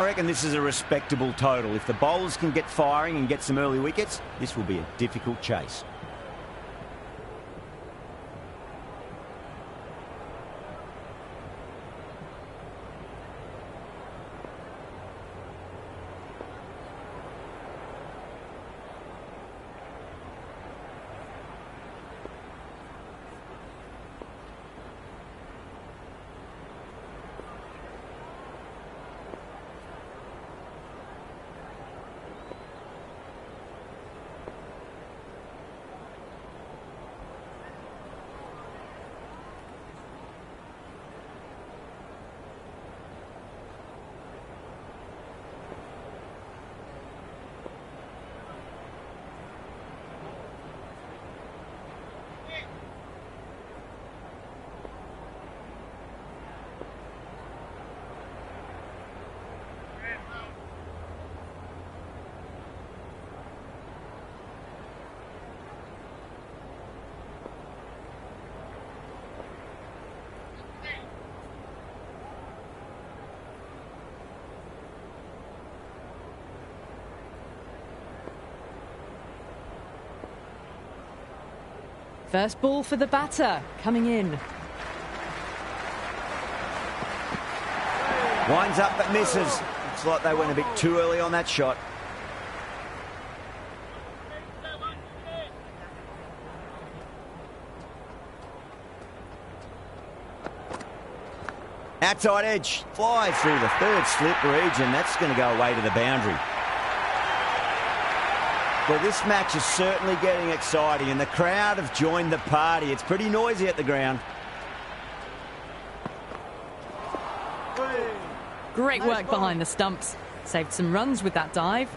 I reckon this is a respectable total. If the bowlers can get firing and get some early wickets, this will be a difficult chase. First ball for the batter, coming in. Winds up but misses. Looks like they went a bit too early on that shot. Outside edge, flies through the third slip region. That's going to go away to the boundary. Well, this match is certainly getting exciting and the crowd have joined the party. It's pretty noisy at the ground. Great work behind the stumps. Saved some runs with that dive.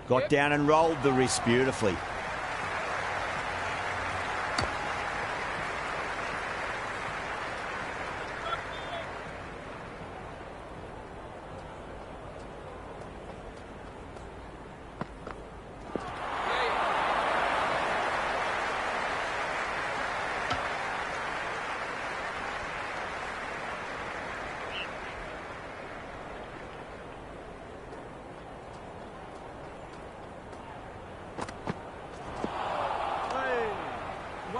Got down and rolled the wrist beautifully.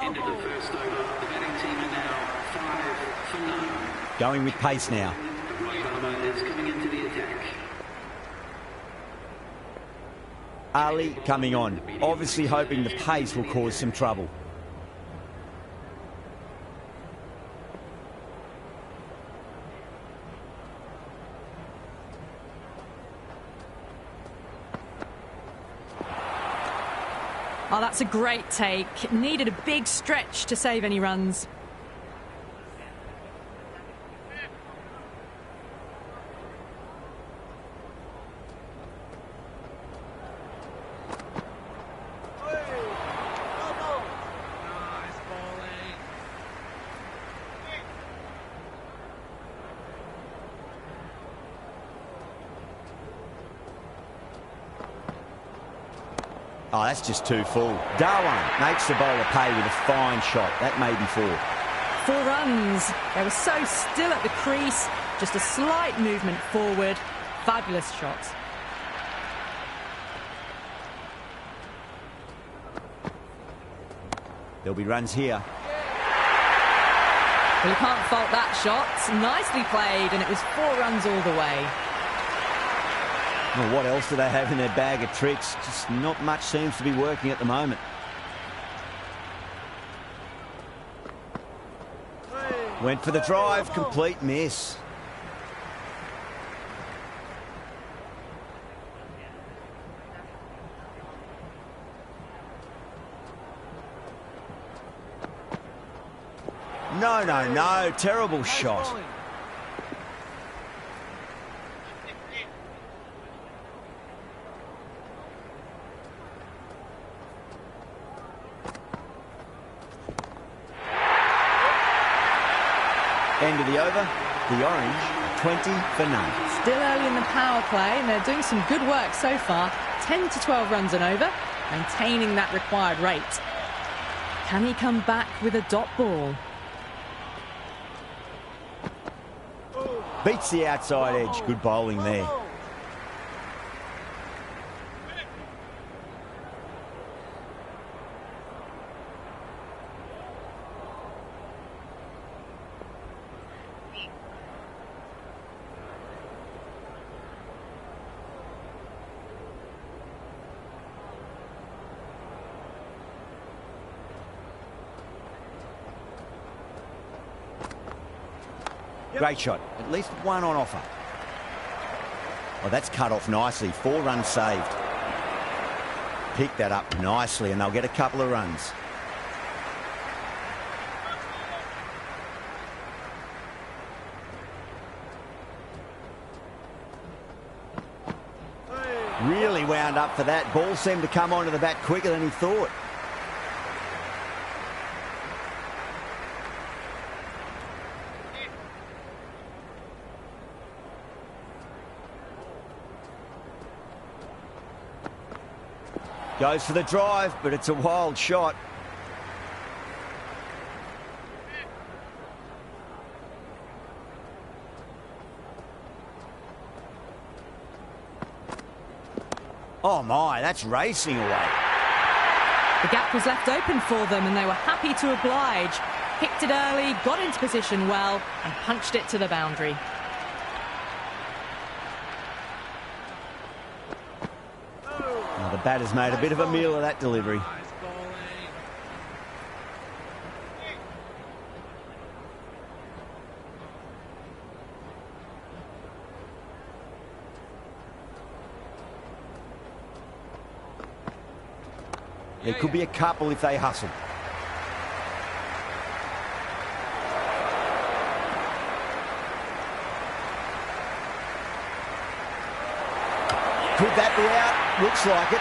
Into the first over, the batting team are now 5 for none. Going with pace now. The right armour is coming into the attack. Ali coming on, obviously hoping the pace will cause some trouble. Oh, that's a great take. Needed a big stretch to save any runs. Oh, that's just too full. Darwin makes the bowler pay with a fine shot. That may be 4. 4 runs. They were so still at the crease. Just a slight movement forward. Fabulous shot. There'll be runs here. Well, you can't fault that shot. Nicely played, and it was 4 runs all the way. Well, what else do they have in their bag of tricks? Just not much seems to be working at the moment. Went for the drive, complete miss. No, no, no, terrible shot. End of the over, the Orange 20 for none. Still early in the power play, and they're doing some good work so far. 10 to 12 runs and over. maintaining that required rate. Can he come back with a dot ball? Beats the outside edge. Good bowling there. Great shot. At least one on offer. Oh, that's cut off nicely. 4 runs saved. Pick that up nicely and they'll get a couple of runs. Really wound up for that. Ball seemed to come onto the bat quicker than he thought. Goes for the drive, but it's a wild shot. Oh my, that's racing away. The gap was left open for them and they were happy to oblige. Picked it early, got into position well and punched it to the boundary. The batter's made a bit of a meal of that delivery. There could be a couple if they hustle. Could that be out? Looks like it.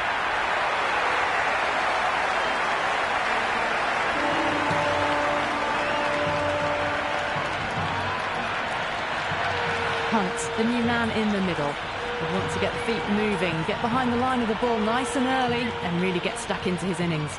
Hunt, the new man in the middle. He wants to get the feet moving, get behind the line of the ball nice and early and really get stuck into his innings.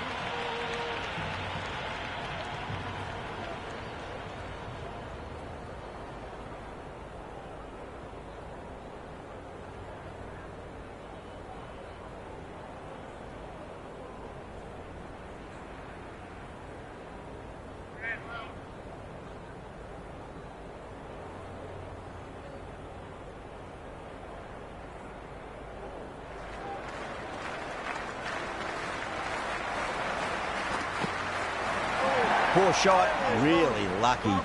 Poor shot, really lucky.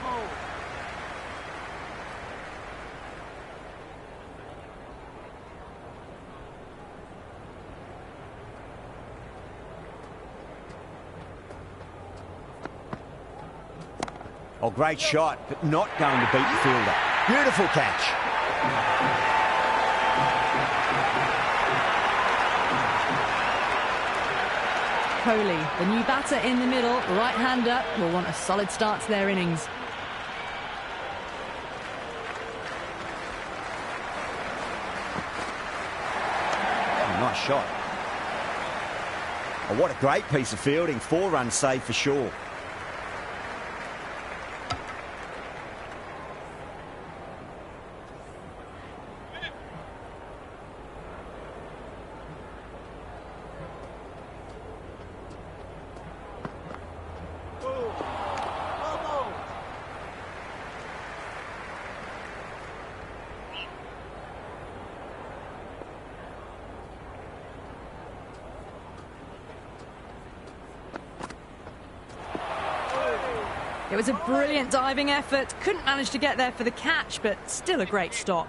Oh, great shot, but not going to beat the fielder. Beautiful catch. Kohli, the new batter in the middle, right-hander, will want a solid start to their innings. Oh, nice shot. Oh, what a great piece of fielding. 4 runs saved for sure. It was a brilliant diving effort. Couldn't manage to get there for the catch, but still a great stop.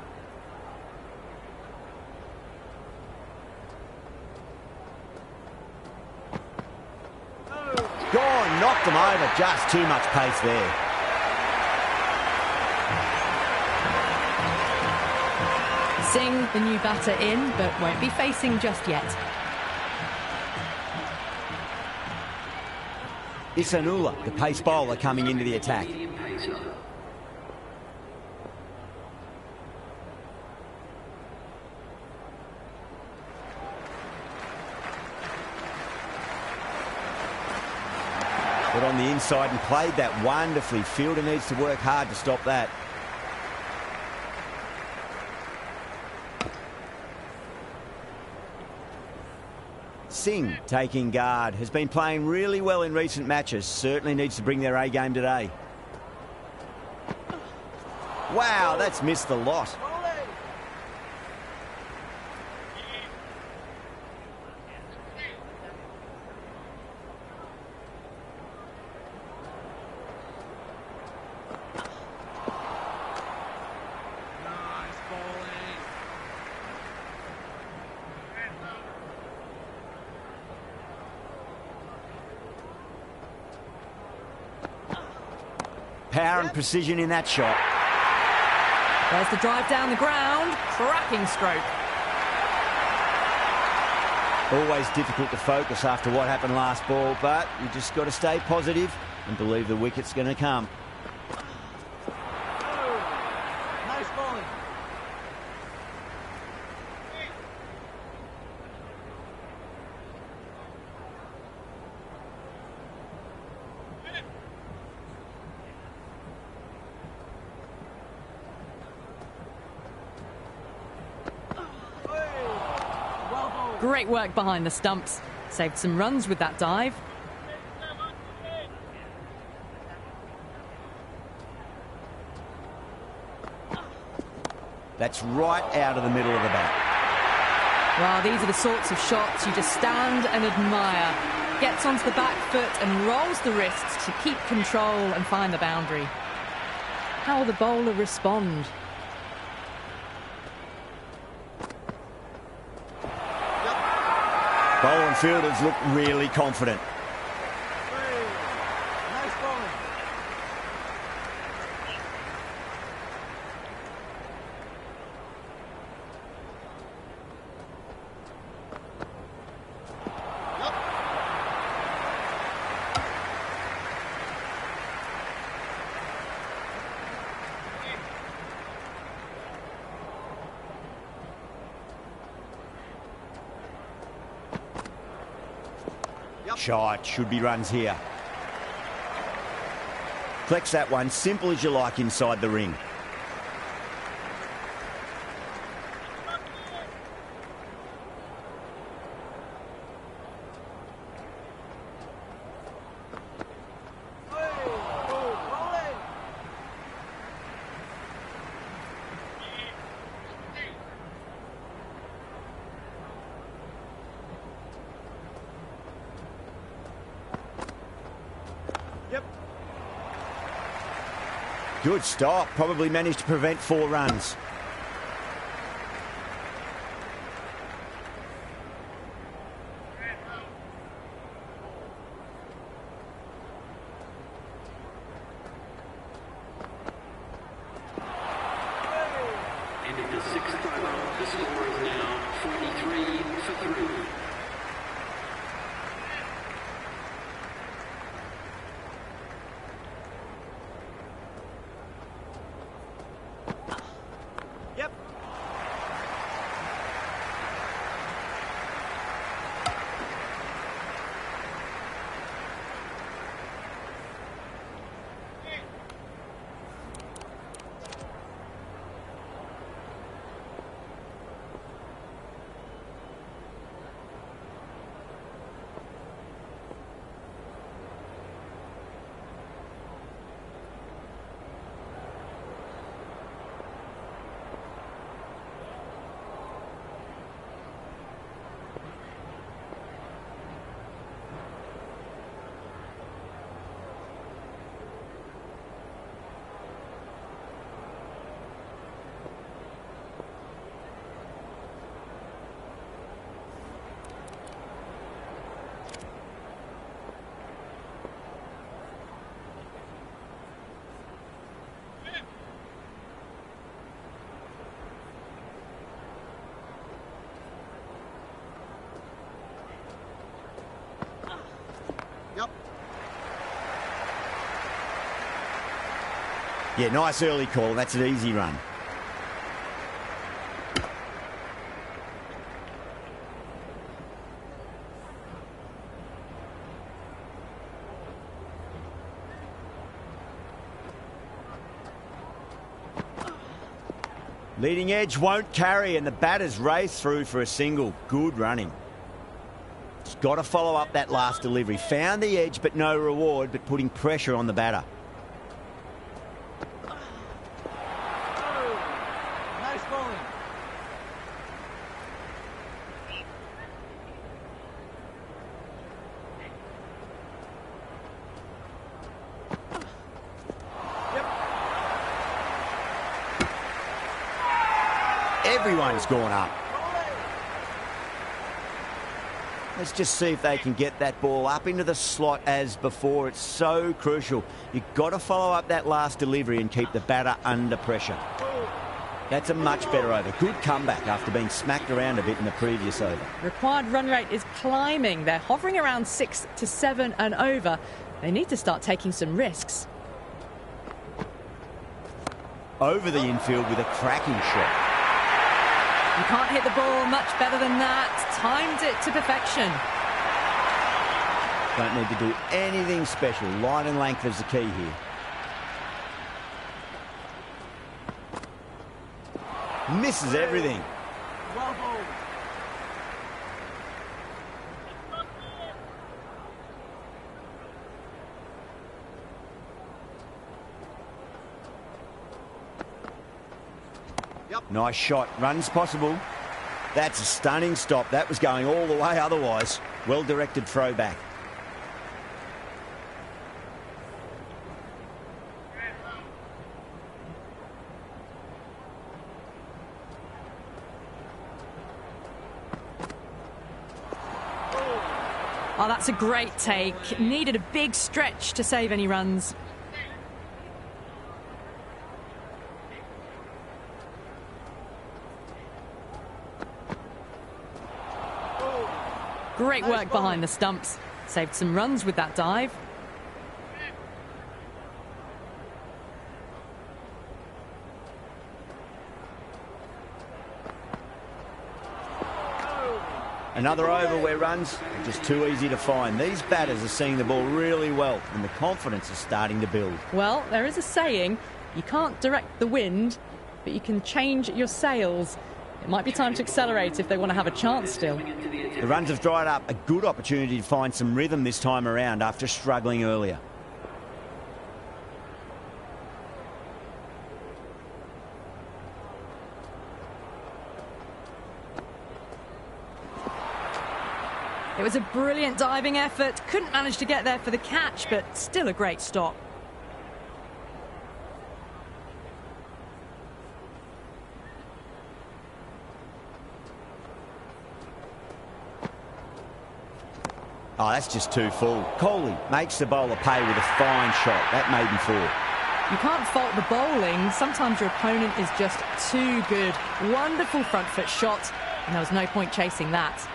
Gone, knocked them over. Just too much pace there. Singh, the new batter in, but won't be facing just yet. Isanula, the pace bowler, coming into the attack. Got on the inside and played that wonderfully. Fielder needs to work hard to stop that. Singh taking guard. Has been playing really well in recent matches. Certainly needs to bring their A game today. Wow, that's missed the lot. Power and precision in that shot. There's the drive down the ground. Cracking stroke. Always difficult to focus after what happened last ball, but you just got to stay positive and believe the wicket's going to come. Nice bowling. Great work behind the stumps. Saved some runs with that dive. That's right out of the middle of the bat. Well, these are the sorts of shots you just stand and admire. Gets onto the back foot and rolls the wrists to keep control and find the boundary. How will the bowler respond? Bowler and fielders look really confident. Nice bowling. Shot, should be runs here. Flex that one, simple as you like inside the ring. Good stop, probably managed to prevent 4 runs. Ended the 6th over. The score is now 43 for 3. Yeah, nice early call. That's an easy run. Leading edge won't carry, and the batter's race through for a single. Good running. He's got to follow up that last delivery. Found the edge, but no reward, but putting pressure on the batter. Nice bowling. Everyone's gone up. Let's just see if they can get that ball up into the slot as before. It's so crucial. You've got to follow up that last delivery and keep the batter under pressure. That's a much better over. Good comeback after being smacked around a bit in the previous over. Required run rate is climbing. They're hovering around 6 to 7 and over. They need to start taking some risks. Over the infield with a cracking shot. You can't hit the ball much better than that. Timed it to perfection. Don't need to do anything special. Line and length is the key here. Misses everything. Well bowled. Nice shot. Runs possible. That's a stunning stop. That was going all the way otherwise. Well-directed throw back. Oh, that's a great take. Needed a big stretch to save any runs. Great work behind the stumps. Saved some runs with that dive. Another over where runs are just too easy to find. These batters are seeing the ball really well, and the confidence is starting to build. Well, there is a saying, you can't direct the wind, but you can change your sails. It might be time to accelerate if they want to have a chance still. The runs have dried up. A good opportunity to find some rhythm this time around after struggling earlier. It was a brilliant diving effort. Couldn't manage to get there for the catch, but still a great stop. Oh, that's just too full. Coley makes the bowler pay with a fine shot. That may be four. You can't fault the bowling. Sometimes your opponent is just too good. Wonderful front foot shot, and there was no point chasing that.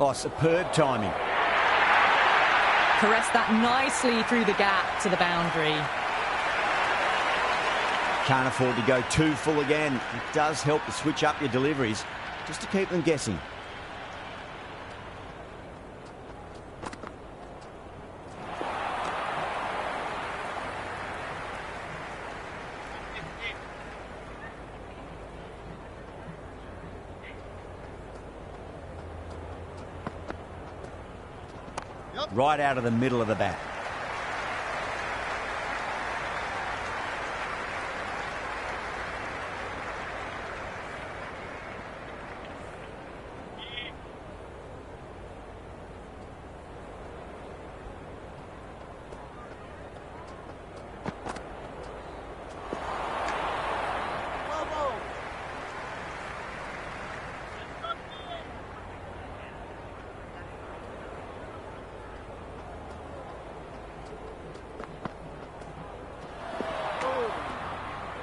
Oh, superb timing. Caressed that nicely through the gap to the boundary. Can't afford to go too full again. It does help to switch up your deliveries just to keep them guessing. Right out of the middle of the bat.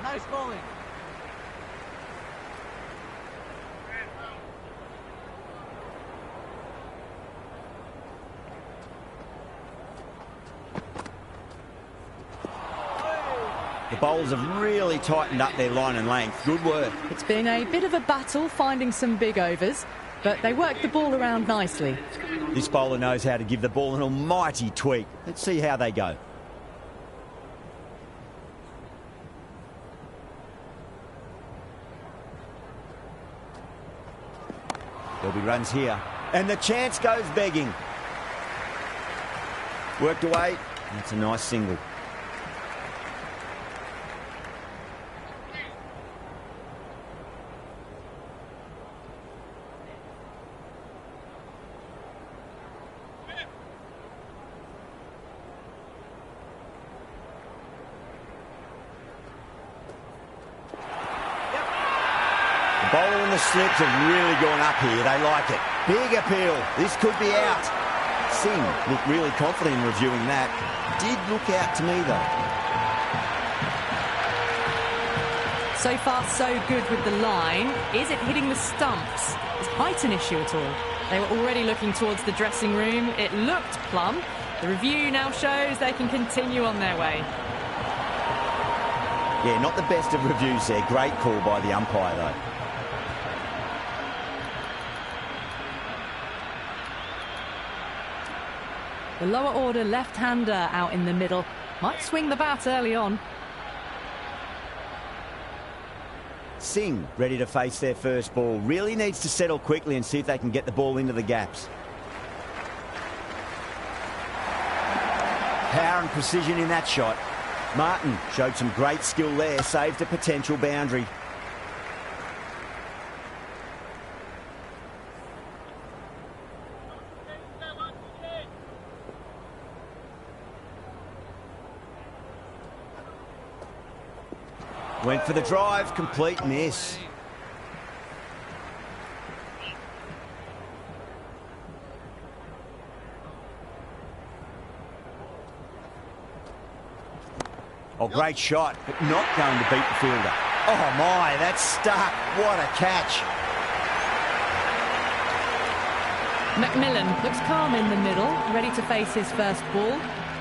Nice bowling. The bowlers have really tightened up their line and length. Good work. It's been a bit of a battle finding some big overs, but they worked the ball around nicely. This bowler knows how to give the ball an almighty tweak. Let's see how they go. There'll be runs here. And the chance goes begging. Worked away. That's a nice single. The bowler and the slips have really gone up here. They like it. Big appeal. This could be out. Singh looked really confident in reviewing that. Did look out to me, though. So far, so good with the line. Is it hitting the stumps? Is height an issue at all? They were already looking towards the dressing room. It looked plumb. The review now shows they can continue on their way. Yeah, not the best of reviews there. Great call by the umpire, though. The lower order left-hander out in the middle. Might swing the bat early on. Singh ready to face their first ball. Really needs to settle quickly and see if they can get the ball into the gaps. Power and precision in that shot. Martin showed some great skill there. Saved a potential boundary. Went for the drive, complete miss. Oh, great shot, but not going to beat the fielder. Oh my, that's stuck. What a catch. Macmillan looks calm in the middle, ready to face his first ball.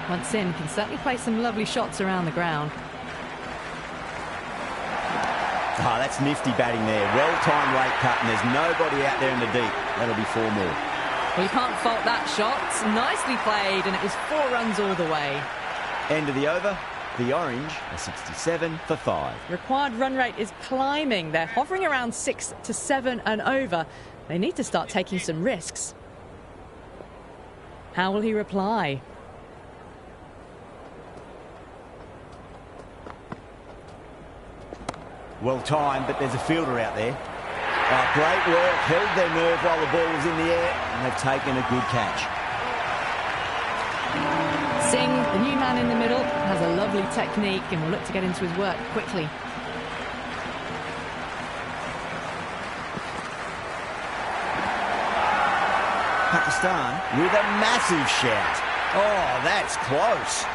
Once in, can certainly play some lovely shots around the ground. Oh, that's nifty batting there. Well-timed late cut, and there's nobody out there in the deep. That'll be 4 more. Well, you can't fault that shot. Nicely played, and it was 4 runs all the way. End of the over. The Orange are 67 for 5. Required run rate is climbing. They're hovering around 6 to 7 and over. They need to start taking some risks. How will he reply? Well timed, but there's a fielder out there. Oh, great work. Held their nerve while the ball was in the air, and they've taken a good catch. Singh, the new man in the middle, has a lovely technique and will look to get into his work quickly. Pakistan with a massive shout. Oh, that's close.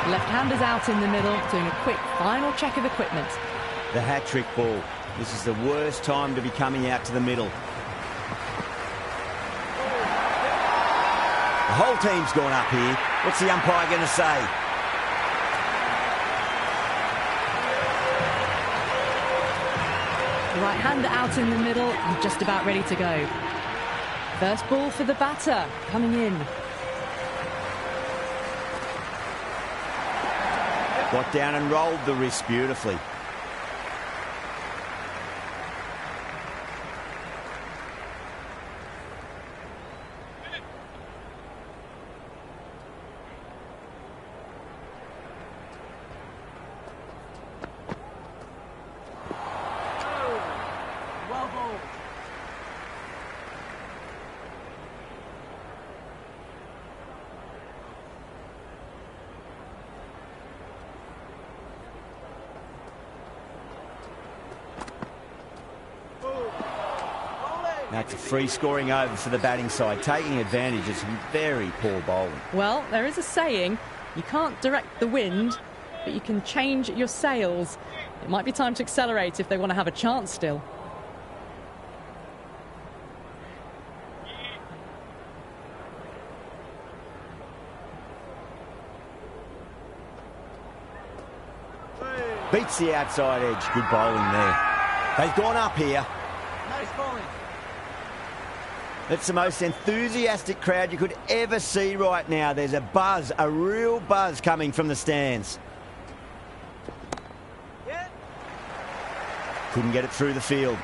Left-handers out in the middle, doing a quick final check of equipment. The hat-trick ball. This is the worst time to be coming out to the middle. The whole team's gone up here. What's the umpire going to say? The right-hander out in the middle and just about ready to go. First ball for the batter, coming in. Got down and rolled the wrist beautifully. Well bowled. That's a free scoring over for the batting side, taking advantage of some very poor bowling. Well, there is a saying, you can't direct the wind, but you can change your sails. It might be time to accelerate if they want to have a chance still. Beats the outside edge. Good bowling there. They've gone up here. Nice bowling. It's the most enthusiastic crowd you could ever see right now. There's a buzz, a real buzz coming from the stands. Yeah. Couldn't get it through the field.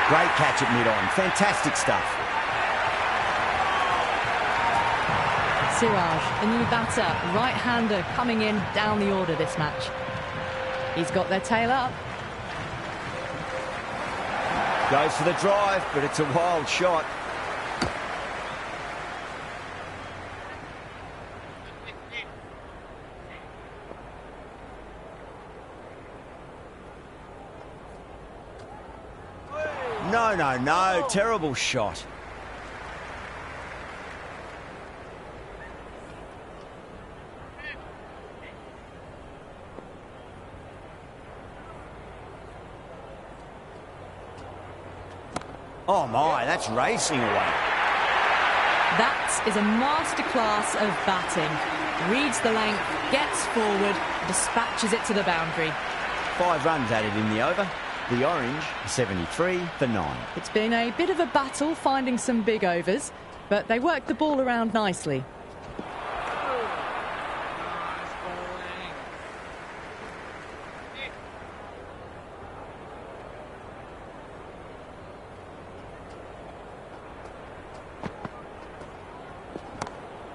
Great catch at mid-on. Fantastic stuff. Siraj, the new batter, right-hander coming in down the order this match. He's got their tail up. Goes for the drive, but it's a wild shot. No, no, no. Terrible shot. Oh my, that's racing away. That is a masterclass of batting. Reads the length, gets forward, dispatches it to the boundary. 5 runs added in the over. The Orange, 73 for 9. It's been a bit of a battle finding some big overs, but they worked the ball around nicely.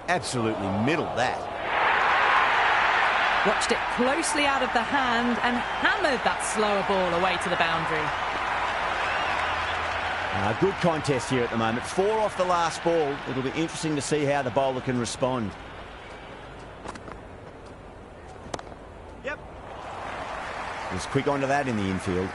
Absolutely middled that. Watched it closely out of the hand and hammered that slower ball away to the boundary. Good contest here at the moment. 4 off the last ball. It'll be interesting to see how the bowler can respond. Yep. Was quick onto that in the infield.